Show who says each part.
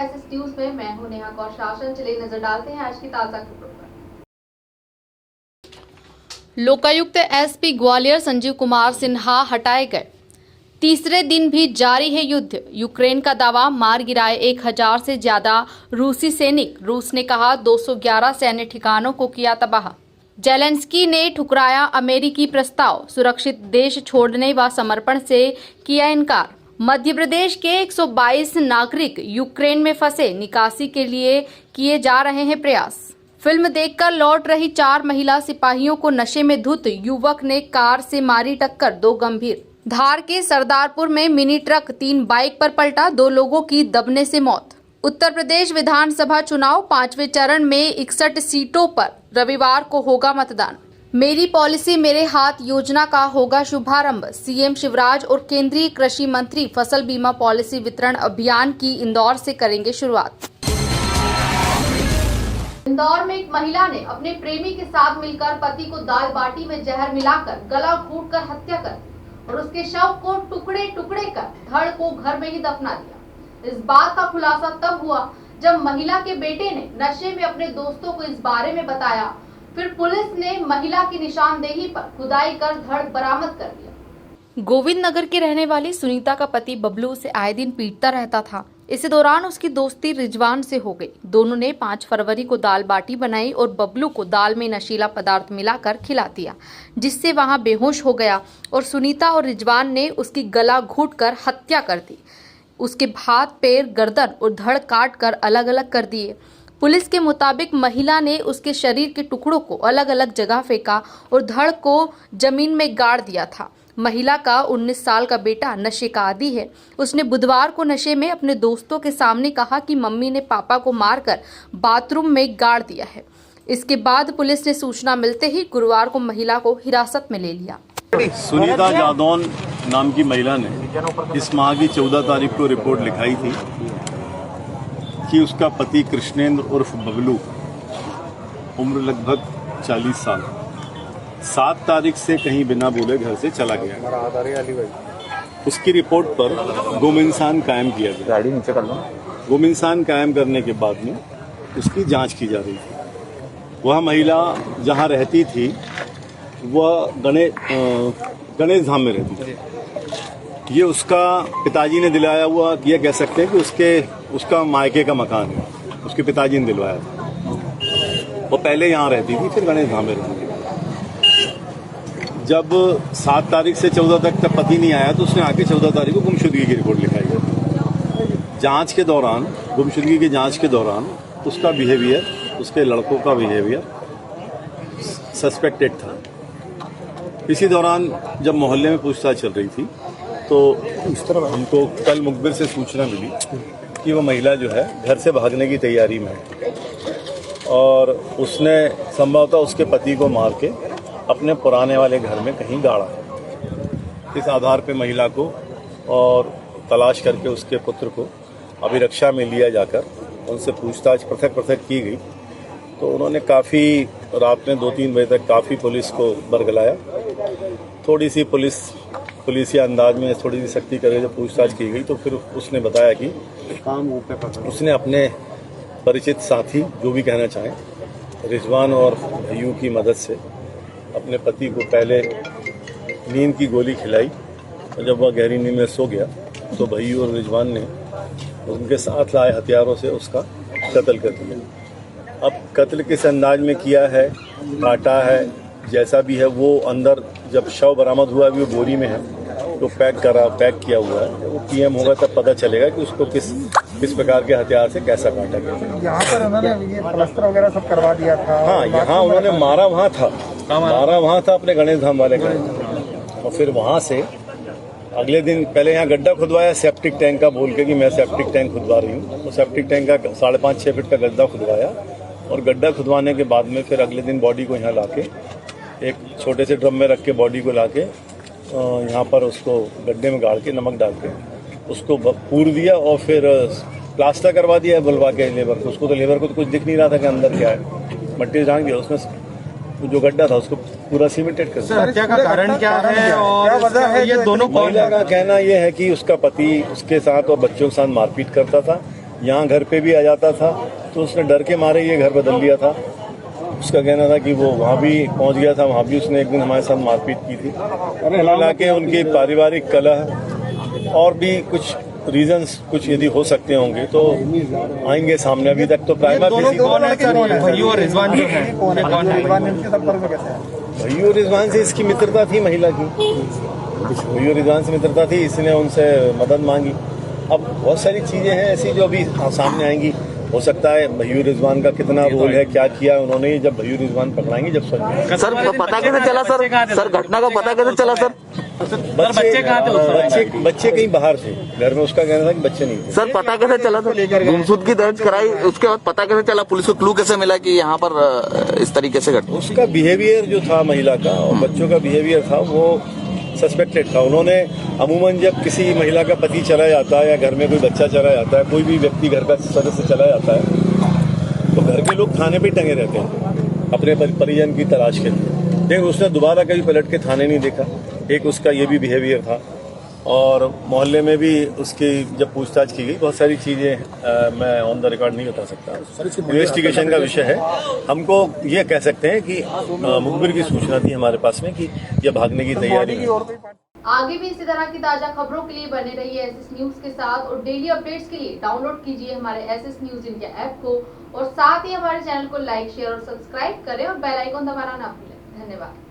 Speaker 1: SS news में मैं हूं नेहा कौर शासन। चलिए नजर डालते हैं आज की ताजा खबरों पर। लोकायुक्त एसपी ग्वालियर संजीव कुमार सिन्हा हटाए गए। तीसरे दिन भी जारी है युद्ध। यूक्रेन का दावा, मार गिराए 1000 से ज्यादा रूसी सैनिक। रूस ने कहा 211 सैन्य ठिकानों को किया तबाह। जेलेंस्की ने ठुकराया अमेरिकी प्रस्ताव। सुरक्षित देश छोड़ने व समर्पण से किया इनकार। मध्य प्रदेश के 122 नागरिक यूक्रेन में फंसे, निकासी के लिए किए जा रहे हैं प्रयास। फिल्म देखकर लौट रही 4 महिला सिपाहियों को नशे में धुत युवक ने कार से मारी टक्कर, 2 गंभीर। धार के सरदारपुर में मिनी ट्रक 3 बाइक पर पलटा, 2 लोगों की दबने से मौत। उत्तर प्रदेश विधानसभा चुनाव 5वें चरण में 61 सीटों पर रविवार को होगा मतदान। मेरी पॉलिसी मेरे हाथ योजना का होगा शुभारंभ। सीएम शिवराज और केंद्रीय कृषि मंत्री फसल बीमा पॉलिसी वितरण अभियान की इंदौर से करेंगे शुरुआत। इंदौर में एक महिला ने अपने प्रेमी के साथ मिलकर पति को दाल बाटी में जहर मिलाकर गला घोंटकर हत्या कर और उसके शव को टुकड़े टुकड़े कर धड़ को घर में ही दफना दिया। इस बात का खुलासा तब हुआ जब महिला के बेटे ने नशे में अपने दोस्तों को इस बारे में बताया। फिर पुलिस ने महिला की निशानदेही पर खुदाई कर धड़ बरामद कर दिया। गोविंद नगर के रहने वाली सुनीता का पति बबलू उसे आए दिन पीटता रहता था। इसी दौरान उसकी दोस्ती रिजवान से हो गई। दोनों ने 5 फरवरी को दाल बाटी बनाई और बबलू को दाल में नशीला पदार्थ मिलाकर खिला दिया, जिससे वहां बेहोश हो गया और सुनीता और रिजवान ने उसकी गला घोंटकर हत्या कर दी। उसके हाथ, पैर, गर्दन और धड़ काट कर अलग अलग कर दिए। पुलिस के मुताबिक महिला ने उसके शरीर के टुकड़ों को अलग अलग जगह फेंका और धड़ को जमीन में गाड़ दिया था। महिला का 19 साल का बेटा नशे का आदी है। उसने बुधवार को नशे में अपने दोस्तों के सामने कहा कि मम्मी ने पापा को मारकर बाथरूम में गाड़ दिया है। इसके बाद पुलिस ने सूचना मिलते ही गुरुवार को महिला को हिरासत में ले लिया।
Speaker 2: सुनीता जादौन नाम की महिला ने इस माह की 14 तारीख को रिपोर्ट लिखाई थी कि उसका पति कृष्णेंद्र उर्फ बबलू, उम्र लगभग 40 साल, 7 तारीख से कहीं बिना बोले घर से चला गया। उसकी रिपोर्ट पर गुम इंसान कायम किया गया। गुम इंसान कायम करने के बाद में उसकी जांच की जा रही थी। वह महिला जहां रहती थी वह गणेश धाम में रहती थी। ये उसका पिताजी ने दिलाया हुआ, ये कह सकते हैं कि उसका मायके का मकान है, उसके पिताजी ने दिलवाया था। वो पहले यहाँ रहती थी, फिर गणेश धाम में रहती थी। जब 7 तारीख से 14 तक पति नहीं आया तो उसने आके 14 तारीख को गुमशुदगी की रिपोर्ट लिखाई। जांच के दौरान, गुमशुदगी की जांच के दौरान उसका बिहेवियर, उसके लड़कों का बिहेवियर सस्पेक्टेड था। इसी दौरान जब मोहल्ले में पूछताछ चल रही थी तो हमको कल मुखबिर से सूचना मिली कि वो महिला जो है घर से भागने की तैयारी में है और उसने संभवतः उसके पति को मार के अपने पुराने वाले घर में कहीं गाड़ा। इस आधार पे महिला को और तलाश करके उसके पुत्र को अभिरक्षा में लिया जाकर उनसे पूछताछ पृथक की गई तो उन्होंने काफ़ी रात में 2-3 बजे तक काफ़ी पुलिस को बरगलाया। थोड़ी सी पुलिसी अंदाज में थोड़ी सी सख्ती करके जब पूछताछ की गई तो फिर उसने बताया कि उसने अपने परिचित साथी, जो भी कहना चाहें, रिजवान और भैयू की मदद से अपने पति को पहले नींद की गोली खिलाई और जब वह गहरी नींद में सो गया तो भैयू और रिजवान ने उनके साथ लाए हथियारों से उसका कत्ल कर दिया। अब कत्ल किस अंदाज में किया है, काटा है, जैसा भी है, वो अंदर जब शव बरामद हुआ अभी वो बोरी में है तो पैक किया हुआ है। वो पीएम होगा तब पता चलेगा कि उसको किस प्रकार के हथियार से कैसा काटा गया।
Speaker 3: यहाँ पर उन्होंने ये प्लास्टर वगैरह सब करवा दिया था।
Speaker 2: हाँ, यहाँ उन्होंने मारा वहाँ था अपने गणेश धाम वाले घर, और फिर वहाँ से अगले दिन पहले यहाँ गड्ढा खुदवाया सेप्टिक टैंक का बोल के कि मैं सेप्टिक टैंक खुदवा रही हूँ। तो सेप्टिक टैंक का 5.5-6 फीट का गड्ढा खुदवाया और गड्ढा खुदवाने के बाद में फिर अगले दिन बॉडी को यहाँ लाके एक छोटे से ड्रम में रख के बॉडी को लाके यहाँ पर उसको गड्ढे में गाड़ के नमक डाल के उसको पूर दिया और फिर प्लास्टर करवा दिया बुलवा के लेबर को। उसको तो लेबर को तो कुछ दिख नहीं रहा था कि अंदर क्या है, मट्टी झाँक दिया, उसमें जो गड्ढा था उसको पूरा सीमेंटेड कर दिया।
Speaker 3: हत्या का कारण क्या है और वजह है? ये दोनों
Speaker 2: महिला का कहना यह है कि उसका पति उसके साथ और बच्चों के साथ मारपीट करता था यहाँ घर पे भी आ जाता था, तो उसने डर के मारे ये घर बदल लिया था। उसका कहना था कि वो वहाँ भी पहुँच गया था, वहाँ भी उसने एक दिन हमारे साथ मारपीट की थी। हालांकि उनकी पारिवारिक कलह और भी कुछ रीजंस कुछ यदि हो सकते होंगे तो आएंगे सामने। अभी तक तो प्राइमा फेसी
Speaker 3: भैयू और रिजवान जो है रिजवान इनके संपर्क में कैसे है?
Speaker 2: भैयू और रिजवान से इसकी मित्रता थी महिला की, भैयू और रिजवान से मित्रता थी, इसने उनसे मदद मांगी। अब बहुत सारी चीजें हैं ऐसी जो अभी सामने आएंगी। हो सकता है भैयू रिजवान का कितना रोल है, क्या किया उन्होंने, जब भैयू रिजवान पकड़ाएंगे जब
Speaker 4: सर पता कैसे चला सर घटना का पता कैसे चला सर?
Speaker 3: बच्चे कहाँ थे?
Speaker 2: बच्चे कहीं बाहर थे, घर में उसका कहना था कि बच्चे नहीं थे।
Speaker 4: सर पता कैसे चला सर? गुमशुदगी दर्ज कराई, उसके बाद पता कैसे चला? पुलिस को क्लू कैसे मिला कि यहाँ पर इस तरीके से घटना?
Speaker 2: उसका बिहेवियर जो था महिला का और बच्चों का बिहेवियर था वो सस्पेक्टेड था। उन्होंने अमूमन जब किसी महिला का पति चला जाता है या घर में कोई बच्चा चला जाता है, कोई भी व्यक्ति घर का सदस्य चला जाता है, तो घर के लोग थाने पे टंगे रहते हैं अपने परिजन की तलाश के लिए। लेकिन उसने दोबारा कभी पलट के थाने नहीं देखा। एक उसका ये भी बिहेवियर था। और मोहल्ले में भी उसकी जब पूछताछ की गई, बहुत सारी चीज़ें मैं ऑन द रिकॉर्ड नहीं बता सकता, इन्वेस्टिगेशन का विषय है। हमको ये कह सकते हैं कि मुखबिर की सूचना थी हमारे पास में कि यह भागने की तैयारी में।
Speaker 1: आगे भी इसी तरह की ताजा खबरों के लिए बने रहिए एसएस न्यूज के साथ और डेली अपडेट्स के लिए डाउनलोड कीजिए हमारे एसएस न्यूज इंडिया ऐप को और साथ ही हमारे चैनल को लाइक, शेयर और सब्सक्राइब करें और बेल आइकन दबाना ना भूलें। धन्यवाद।